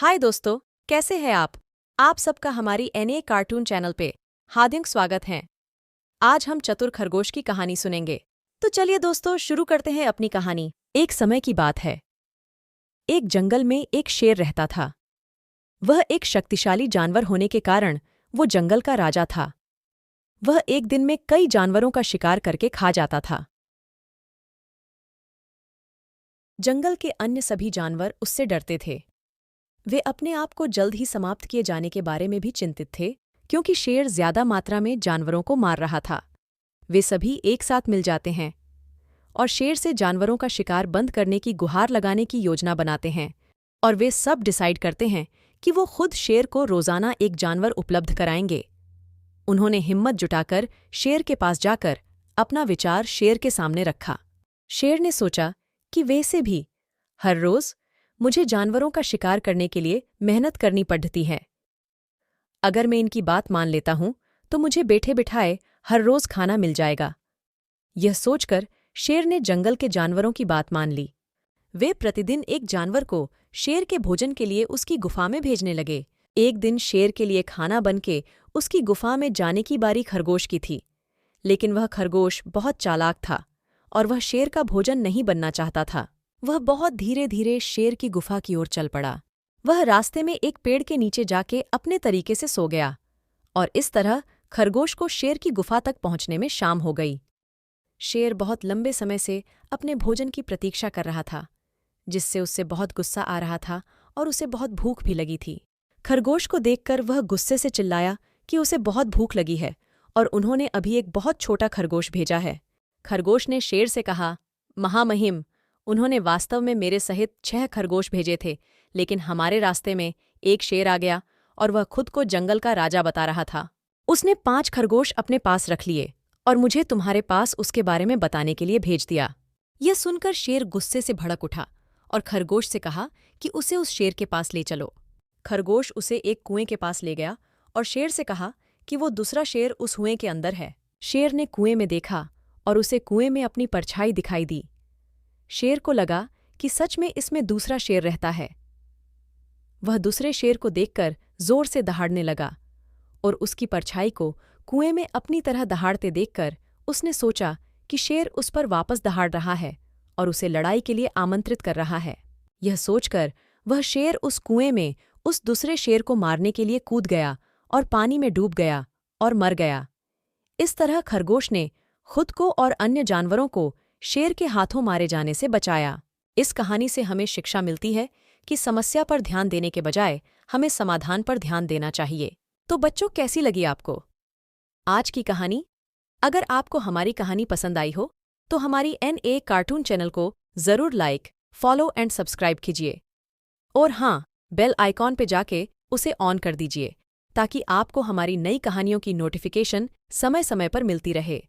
हाय दोस्तों, कैसे हैं आप? आप सबका हमारी एनए कार्टून चैनल पे हार्दिक स्वागत है। आज हम चतुर खरगोश की कहानी सुनेंगे। तो चलिए दोस्तों, शुरू करते हैं अपनी कहानी। एक समय की बात है। एक जंगल में एक शेर रहता था। वह एक शक्तिशाली जानवर होने के कारण वो जंगल का राजा था। वह एक दिन में कई जानवरों का शिकार करके खा जाता था। जंगल के अन्य सभी जानवर उससे डरते थे। वे अपने आप को जल्द ही समाप्त किए जाने के बारे में भी चिंतित थे, क्योंकि शेर ज्यादा मात्रा में जानवरों को मार रहा था। वे सभी एक साथ मिल जाते हैं और शेर से जानवरों का शिकार बंद करने की गुहार लगाने की योजना बनाते हैं। और वे सब डिसाइड करते हैं कि वो खुद शेर को रोजाना एक जानवर उपलब्ध कराएंगे। उन्होंने हिम्मत जुटाकर शेर के पास जाकर अपना विचार शेर के सामने रखा। शेर ने सोचा कि वैसे भी हर रोज मुझे जानवरों का शिकार करने के लिए मेहनत करनी पड़ती है। अगर मैं इनकी बात मान लेता हूं तो मुझे बैठे बिठाए हर रोज खाना मिल जाएगा। यह सोचकर शेर ने जंगल के जानवरों की बात मान ली। वे प्रतिदिन एक जानवर को शेर के भोजन के लिए उसकी गुफा में भेजने लगे। एक दिन शेर के लिए खाना बनके उसकी गुफा में जाने की बारी खरगोश की थी। लेकिन वह खरगोश बहुत चालाक था और वह शेर का भोजन नहीं बनना चाहता था। वह बहुत धीरे धीरे शेर की गुफा की ओर चल पड़ा। वह रास्ते में एक पेड़ के नीचे जाके अपने तरीके से सो गया और इस तरह खरगोश को शेर की गुफा तक पहुंचने में शाम हो गई। शेर बहुत लंबे समय से अपने भोजन की प्रतीक्षा कर रहा था, जिससे उससे बहुत गुस्सा आ रहा था और उसे बहुत भूख भी लगी थी। खरगोश को देखकर वह गुस्से से चिल्लाया कि उसे बहुत भूख लगी है और उन्होंने अभी एक बहुत छोटा खरगोश भेजा है। खरगोश ने शेर से कहा, महामहिम, उन्होंने वास्तव में मेरे सहित 6 खरगोश भेजे थे, लेकिन हमारे रास्ते में एक शेर आ गया और वह खुद को जंगल का राजा बता रहा था। उसने 5 खरगोश अपने पास रख लिए और मुझे तुम्हारे पास उसके बारे में बताने के लिए भेज दिया। यह सुनकर शेर गुस्से से भड़क उठा और खरगोश से कहा कि उसे उस शेर के पास ले चलो। खरगोश उसे एक कुएं के पास ले गया और शेर से कहा कि वो दूसरा शेर उस कुएं के अंदर है। शेर ने कुएं में देखा और उसे कुएं में अपनी परछाई दिखाई दी। शेर को लगा कि सच में इसमें दूसरा शेर रहता है। वह दूसरे शेर को देखकर जोर से दहाड़ने लगा और उसकी परछाई को कुएं में अपनी तरह दहाड़ते देखकर उसने सोचा कि शेर उस पर वापस दहाड़ रहा है और उसे लड़ाई के लिए आमंत्रित कर रहा है। यह सोचकर वह शेर उस कुएं में उस दूसरे शेर को मारने के लिए कूद गया और पानी में डूब गया और मर गया। इस तरह खरगोश ने खुद को और अन्य जानवरों को शेर के हाथों मारे जाने से बचाया। इस कहानी से हमें शिक्षा मिलती है कि समस्या पर ध्यान देने के बजाय हमें समाधान पर ध्यान देना चाहिए। तो बच्चों, कैसी लगी आपको आज की कहानी? अगर आपको हमारी कहानी पसंद आई हो तो हमारी एनए कार्टून चैनल को जरूर लाइक, फॉलो एंड सब्सक्राइब कीजिए। और हाँ, बेल आइकॉन पे जाके उसे ऑन कर दीजिए ताकि आपको हमारी नई कहानियों की नोटिफिकेशन समय समय पर मिलती रहे।